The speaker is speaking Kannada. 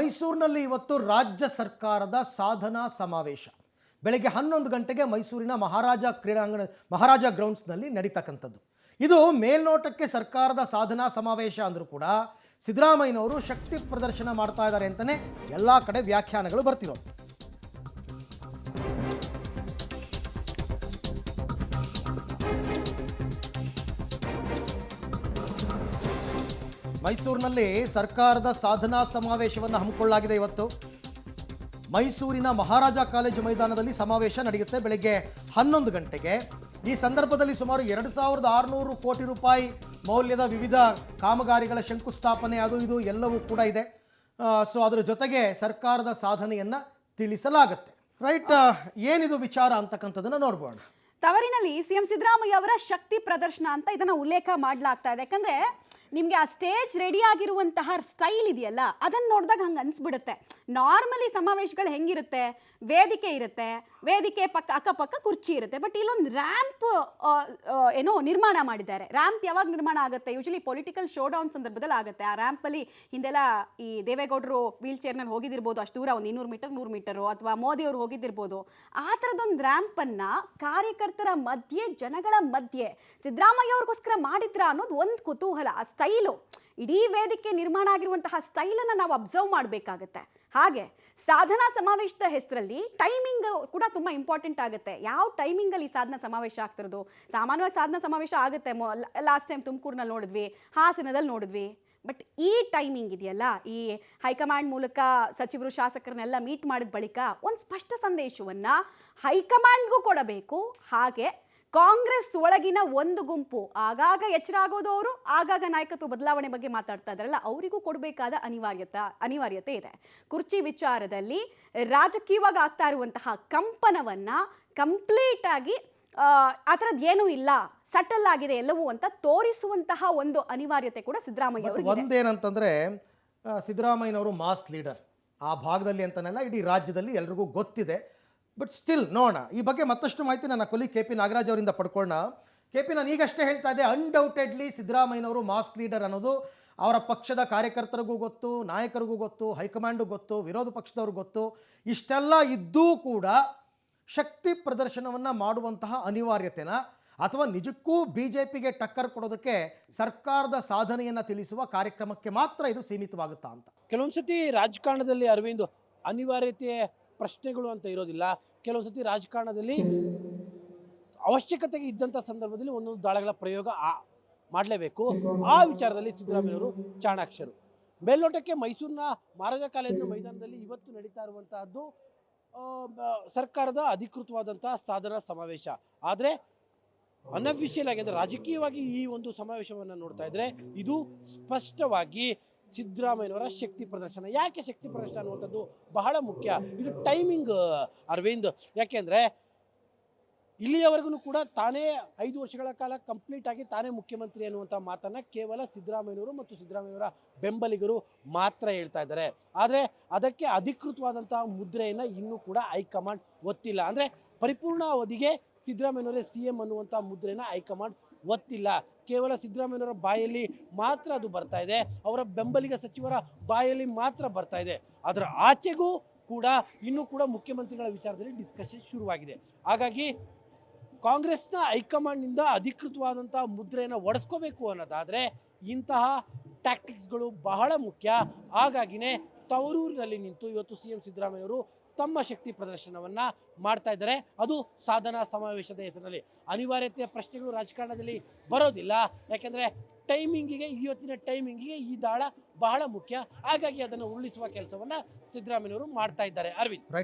ಮೈಸೂರಿನಲ್ಲಿ ಇವತ್ತು ರಾಜ್ಯ ಸರ್ಕಾರದ ಸಾಧನಾ ಸಮಾವೇಶ ಬೆಳಗ್ಗೆ 11 ಗಂಟೆಗೆ ಮೈಸೂರಿನ ಮಹಾರಾಜ ಗ್ರೌಂಡ್ಸ್ನಲ್ಲಿ ನಡೀತಕ್ಕಂಥದ್ದು. ಇದು ಮೇಲ್ನೋಟಕ್ಕೆ ಸರ್ಕಾರದ ಸಾಧನಾ ಸಮಾವೇಶ ಅಂದರೂ ಕೂಡ ಸಿದ್ದರಾಮಯ್ಯನವರು ಶಕ್ತಿ ಪ್ರದರ್ಶನ ಮಾಡ್ತಾ ಇದ್ದಾರೆ ಅಂತಲೇ ಎಲ್ಲ ಕಡೆ ವ್ಯಾಖ್ಯಾನಗಳು ಬರ್ತಿರೋದು. ಮೈಸೂರಿನಲ್ಲಿ ಸರ್ಕಾರದ ಸಾಧನಾ ಸಮಾವೇಶವನ್ನು ಹಮ್ಮಿಕೊಳ್ಳಲಾಗಿದೆ. ಇವತ್ತು ಮೈಸೂರಿನ ಮಹಾರಾಜ ಕಾಲೇಜು ಮೈದಾನದಲ್ಲಿ ಸಮಾವೇಶ ನಡೆಯುತ್ತೆ ಬೆಳಗ್ಗೆ 11 ಗಂಟೆಗೆ. ಈ ಸಂದರ್ಭದಲ್ಲಿ ಸುಮಾರು 2600 ಕೋಟಿ ರೂಪಾಯಿ ಮೌಲ್ಯದ ವಿವಿಧ ಕಾಮಗಾರಿಗಳ ಶಂಕುಸ್ಥಾಪನೆ ಅದು ಇದು ಎಲ್ಲವೂ ಕೂಡ ಇದೆ. ಸೊ ಅದರ ಜೊತೆಗೆ ಸರ್ಕಾರದ ಸಾಧನೆಯನ್ನು ತಿಳಿಸಲಾಗುತ್ತೆ. ರೈಟ್, ಏನಿದು ವಿಚಾರ ಅಂತಕ್ಕಂಥದ್ದನ್ನು ನೋಡ್ಬೋಣ. ತವರಿನಲ್ಲಿ ಸಿಎಂ ಸಿದ್ದರಾಮಯ್ಯ ಅವರ ಶಕ್ತಿ ಪ್ರದರ್ಶನ ಅಂತ ಇದನ್ನ ಉಲ್ಲೇಖ ಮಾಡಲಾಗ್ತಾ ಇದೆ. ಯಾಕಂದ್ರೆ ನಿಮಗೆ ಆ ಸ್ಟೇಜ್ ರೆಡಿ ಆಗಿರುವಂತಹ ಸ್ಟೈಲ್ ಇದೆಯಲ್ಲ, ಅದನ್ನ ನೋಡಿದಾಗ ಹಂಗೆ ಅನ್ಸ್ಬಿಡುತ್ತೆ. ನಾರ್ಮಲಿ ಸಮಾವೇಶಗಳು ಹೆಂಗಿರುತ್ತೆ, ವೇದಿಕೆ ಇರುತ್ತೆ, ವೇದಿಕೆ ಅಕ್ಕಪಕ್ಕ ಕುರ್ಚಿ ಇರುತ್ತೆ. ಬಟ್ ಇಲ್ಲೊಂದು ರ್ಯಾಂಪ್ ಏನೋ ನಿರ್ಮಾಣ ಮಾಡಿದ್ದಾರೆ. ರ್ಯಾಂಪ್ ಯಾವಾಗ ನಿರ್ಮಾಣ ಆಗುತ್ತೆ? ಯೂಶಲಿ ಪೊಲಿಟಿಕಲ್ ಶೋ ಡೌನ್ ಸಂದರ್ಭದಲ್ಲಿ ಆಗುತ್ತೆ. ಆ ರ್ಯಾಂಪಲ್ಲಿ ಹಿಂದೆಲ್ಲ ಈ ದೇವೇಗೌಡರು ವೀಲ್ ಚೇರ್ನಲ್ಲಿ ಹೋಗಿದ್ದಿರ್ಬೋದು, ಅಷ್ಟು ದೂರ ಒಂದು 200 ಮೀಟರ್ 100 ಮೀಟರು, ಅಥವಾ ಮೋದಿ ಅವರು ಹೋಗಿದ್ದಿರ್ಬೋದು. ಆ ಥರದೊಂದು ರ್ಯಾಂಪನ್ನು ಕಾರ್ಯಕರ್ತರ ಮಧ್ಯೆ, ಜನಗಳ ಮಧ್ಯೆ ಸಿದ್ದರಾಮಯ್ಯ ಅವ್ರಿಗೋಸ್ಕರ ಮಾಡಿದ್ರ ಅನ್ನೋದು ಒಂದು ಕುತೂಹಲ. ಆ ಸ್ಟೈಲು, ಇಡೀ ವೇದಿಕೆ ನಿರ್ಮಾಣ ಆಗಿರುವಂತಹ ಸ್ಟೈಲನ್ನು ನಾವು ಅಬ್ಸರ್ವ್ ಮಾಡಬೇಕಾಗತ್ತೆ. ಹಾಗೆ ಸಾಧನಾ ಸಮಾವೇಶದ ಹೆಸರಲ್ಲಿ ಟೈಮಿಂಗ್ ಕೂಡ ತುಂಬ ಇಂಪಾರ್ಟೆಂಟ್ ಆಗುತ್ತೆ. ಯಾವ ಟೈಮಿಂಗಲ್ಲಿ ಸಾಧನಾ ಸಮಾವೇಶ ಆಗ್ತಿರೋದು? ಸಾಮಾನ್ಯವಾಗಿ ಸಾಧನಾ ಸಮಾವೇಶ ಆಗುತ್ತೆ, ಲಾಸ್ಟ್ ಟೈಮ್ ತುಮಕೂರಿನಲ್ಲಿ ನೋಡಿದ್ವಿ, ಹಾಸನದಲ್ಲಿ ನೋಡಿದ್ವಿ. ಬಟ್ ಈ ಟೈಮಿಂಗ್ ಇದೆಯಲ್ಲ, ಈ ಹೈಕಮಾಂಡ್ ಮೂಲಕ ಸಚಿವರು ಶಾಸಕರನ್ನೆಲ್ಲ ಮೀಟ್ ಮಾಡಿದ ಬಳಿಕ ಒಂದು ಸ್ಪಷ್ಟ ಸಂದೇಶವನ್ನು ಹೈಕಮಾಂಡ್ಗೂ ಕೊಡಬೇಕು. ಹಾಗೆ ಕಾಂಗ್ರೆಸ್ ಒಳಗಿನ ಒಂದು ಗುಂಪು, ಆಗಾಗ ಎಚ್ಚರ ಆಗೋದು ಅವರು, ಆಗಾಗ ನಾಯಕತ್ವ ಬದಲಾವಣೆ ಬಗ್ಗೆ ಮಾತಾಡ್ತಾ ಇದ್ದಾರಲ್ಲ, ಅವರಿಗೂ ಕೊಡಬೇಕಾದ ಅನಿವಾರ್ಯತೆ ಇದೆ. ಕುರ್ಚಿ ವಿಚಾರದಲ್ಲಿ ರಾಜಕೀಯವಾಗಿ ಆಗ್ತಾ ಇರುವಂತಹ ಕಂಪನವನ್ನ ಕಂಪ್ಲೀಟ್ ಆಗಿ ಆ ಥರದ್ದು ಏನೂ ಇಲ್ಲ, ಸಟಲ್ ಆಗಿದೆ ಎಲ್ಲವೂ ಅಂತ ತೋರಿಸುವಂತಹ ಒಂದು ಅನಿವಾರ್ಯತೆ ಕೂಡ ಸಿದ್ದರಾಮಯ್ಯ ಅವರು. ಒಂದೇನಂತಂದ್ರೆ ಸಿದ್ದರಾಮಯ್ಯನವರು ಮಾಸ್ ಲೀಡರ್ ಆ ಭಾಗದಲ್ಲಿ ಅಂತನೆಲ್ಲ ಇಡೀ ರಾಜ್ಯದಲ್ಲಿ ಎಲ್ರಿಗೂ ಗೊತ್ತಿದೆ. ಬಟ್ ಸ್ಟಿಲ್ ನೋಡೋಣ, ಈ ಬಗ್ಗೆ ಮತ್ತಷ್ಟು ಮಾಹಿತಿ ನನ್ನ ಕೊಲಿ KP ನಾಗರಾಜ್ ಅವರಿಂದ ಪಡ್ಕೊಳ್ಳೋಣ. KP, ನಾನು ಈಗಷ್ಟೇ ಹೇಳ್ತಾ ಇದ್ದೆ, ಅನ್ಡೌಟೆಡ್ಲಿ ಸಿದ್ದರಾಮಯ್ಯನವರು ಮಾಸ್ ಲೀಡರ್ ಅನ್ನೋದು ಅವರ ಪಕ್ಷದ ಕಾರ್ಯಕರ್ತರಿಗೂ ಗೊತ್ತು, ನಾಯಕರಿಗೂ ಗೊತ್ತು, ಹೈಕಮಾಂಡ್ಗೂ ಗೊತ್ತು, ವಿರೋಧ ಪಕ್ಷದವ್ರಿಗೂ ಗೊತ್ತು. ಇಷ್ಟೆಲ್ಲ ಇದ್ದೂ ಕೂಡ ಶಕ್ತಿ ಪ್ರದರ್ಶನವನ್ನು ಮಾಡುವಂತಹ ಅನಿವಾರ್ಯತೆನ, ಅಥವಾ ನಿಜಕ್ಕೂ BJPಗೆ ಟಕ್ಕರ್ ಕೊಡೋದಕ್ಕೆ ಸರ್ಕಾರದ ಸಾಧನೆಯನ್ನು ತಿಳಿಸುವ ಕಾರ್ಯಕ್ರಮಕ್ಕೆ ಮಾತ್ರ ಇದು ಸೀಮಿತವಾಗುತ್ತಾ ಅಂತ? ಕೆಲವೊಂದು ಸತಿ ರಾಜಕಾರಣದಲ್ಲಿ ಅರವಿಂದ್ ಅನಿವಾರ್ಯತೆ ಪ್ರಶ್ನೆಗಳು ಅಂತ ಇರೋದಿಲ್ಲ. ಕೆಲವೊಂದು ಸತಿ ರಾಜಕಾರಣದಲ್ಲಿ ಅವಶ್ಯಕತೆಗೆ ಇದ್ದಂಥ ಸಂದರ್ಭದಲ್ಲಿ ಒಂದೊಂದು ದಾಳಗಳ ಪ್ರಯೋಗ ಮಾಡಲೇಬೇಕು. ಆ ವಿಚಾರದಲ್ಲಿ ಸಿದ್ದರಾಮಯ್ಯವರು ಚಾಣಾಕ್ಷರು. ಮೇಲ್ನೋಟಕ್ಕೆ ಮೈಸೂರಿನ ಮಹಾರಾಜ ಕಾಲೇಜಿನ ಮೈದಾನದಲ್ಲಿ ಇವತ್ತು ನಡೀತಾ ಇರುವಂತಹದ್ದು ಸರ್ಕಾರದ ಅಧಿಕೃತವಾದಂತಹ ಸಾಧನಾ ಸಮಾವೇಶ. ಆದರೆ ಅನಫಿಷಿಯಲ್ ಆಗಿ, ಅಂದರೆ ರಾಜಕೀಯವಾಗಿ ಈ ಒಂದು ಸಮಾವೇಶವನ್ನು ನೋಡ್ತಾ ಇದ್ರೆ ಇದು ಸ್ಪಷ್ಟವಾಗಿ ಸಿದ್ದರಾಮಯ್ಯನವರ ಶಕ್ತಿ ಪ್ರದರ್ಶನ. ಯಾಕೆ ಶಕ್ತಿ ಪ್ರದರ್ಶನ ಅನ್ನುವಂಥದ್ದು ಬಹಳ ಮುಖ್ಯ. ಇದು ಟೈಮಿಂಗ್ ಅರವಿಂದ್. ಯಾಕೆಂದರೆ ಇಲ್ಲಿಯವರೆಗೂ ಕೂಡ ತಾನೇ 5 ವರ್ಷಗಳ ಕಾಲ ಕಂಪ್ಲೀಟ್ ಆಗಿ ತಾನೇ ಮುಖ್ಯಮಂತ್ರಿ ಅನ್ನುವಂಥ ಮಾತನ್ನು ಕೇವಲ ಸಿದ್ದರಾಮಯ್ಯನವರು ಮತ್ತು ಸಿದ್ದರಾಮಯ್ಯನವರ ಬೆಂಬಲಿಗರು ಮಾತ್ರ ಹೇಳ್ತಾ ಇದ್ದಾರೆ. ಆದರೆ ಅದಕ್ಕೆ ಅಧಿಕೃತವಾದಂಥ ಮುದ್ರೆಯನ್ನು ಇನ್ನೂ ಕೂಡ ಹೈಕಮಾಂಡ್ ಒತ್ತಿಲ್ಲ. ಅಂದರೆ ಪರಿಪೂರ್ಣ ಅವಧಿಗೆ ಸಿದ್ದರಾಮಯ್ಯನವರೇ CM ಅನ್ನುವಂಥ ಮುದ್ರೆನ ಹೈಕಮಾಂಡ್ ಒತ್ತಿಲ್ಲ. ಕೇವಲ ಸಿದ್ದರಾಮಯ್ಯನವರ ಬಾಯಲ್ಲಿ ಮಾತ್ರ ಅದು ಬರ್ತಾ ಇದೆ, ಅವರ ಬೆಂಬಲಿಗ ಸಚಿವರ ಬಾಯಲ್ಲಿ ಮಾತ್ರ ಬರ್ತಾ ಇದೆ. ಅದರ ಆಚೆಗೂ ಕೂಡ ಇನ್ನೂ ಕೂಡ ಮುಖ್ಯಮಂತ್ರಿಗಳ ವಿಚಾರದಲ್ಲಿ ಡಿಸ್ಕಷನ್ ಶುರುವಾಗಿದೆ. ಹಾಗಾಗಿ ಕಾಂಗ್ರೆಸ್ನ ಹೈಕಮಾಂಡ್ನಿಂದ ಅಧಿಕೃತವಾದಂತಹ ಮುದ್ರೆಯನ್ನು ಒಡೆಸ್ಕೋಬೇಕು ಅನ್ನೋದಾದರೆ ಇಂತಹ ಟ್ಯಾಕ್ಟಿಕ್ಸ್ಗಳು ಬಹಳ ಮುಖ್ಯ. ಹಾಗಾಗಿನೇ ತವರೂರಿನಲ್ಲಿ ನಿಂತು ಇವತ್ತು CM ಸಿದ್ದರಾಮಯ್ಯವರು ತಮ್ಮ ಶಕ್ತಿ ಪ್ರದರ್ಶನವನ್ನು ಮಾಡ್ತಾ ಇದ್ದಾರೆ. ಅದು ಸಾಧನಾ ಸಮಾವೇಶದ ಹೆಸರಿನಲ್ಲಿ. ಅನಿವಾರ್ಯತೆಯ ಪ್ರಶ್ನೆಗಳು ರಾಜಕಾರಣದಲ್ಲಿ ಬರೋದಿಲ್ಲ. ಯಾಕೆಂದರೆ ಟೈಮಿಂಗಿಗೆ, ಇವತ್ತಿನ ಟೈಮಿಂಗಿಗೆ ಈ ದಾಳ ಬಹಳ ಮುಖ್ಯ. ಹಾಗಾಗಿ ಅದನ್ನು ಉರುಳಿಸುವ ಕೆಲಸವನ್ನು ಸಿದ್ದರಾಮಯ್ಯವರು ಮಾಡ್ತಾ ಇದ್ದಾರೆ. ಅರವಿಂದ್.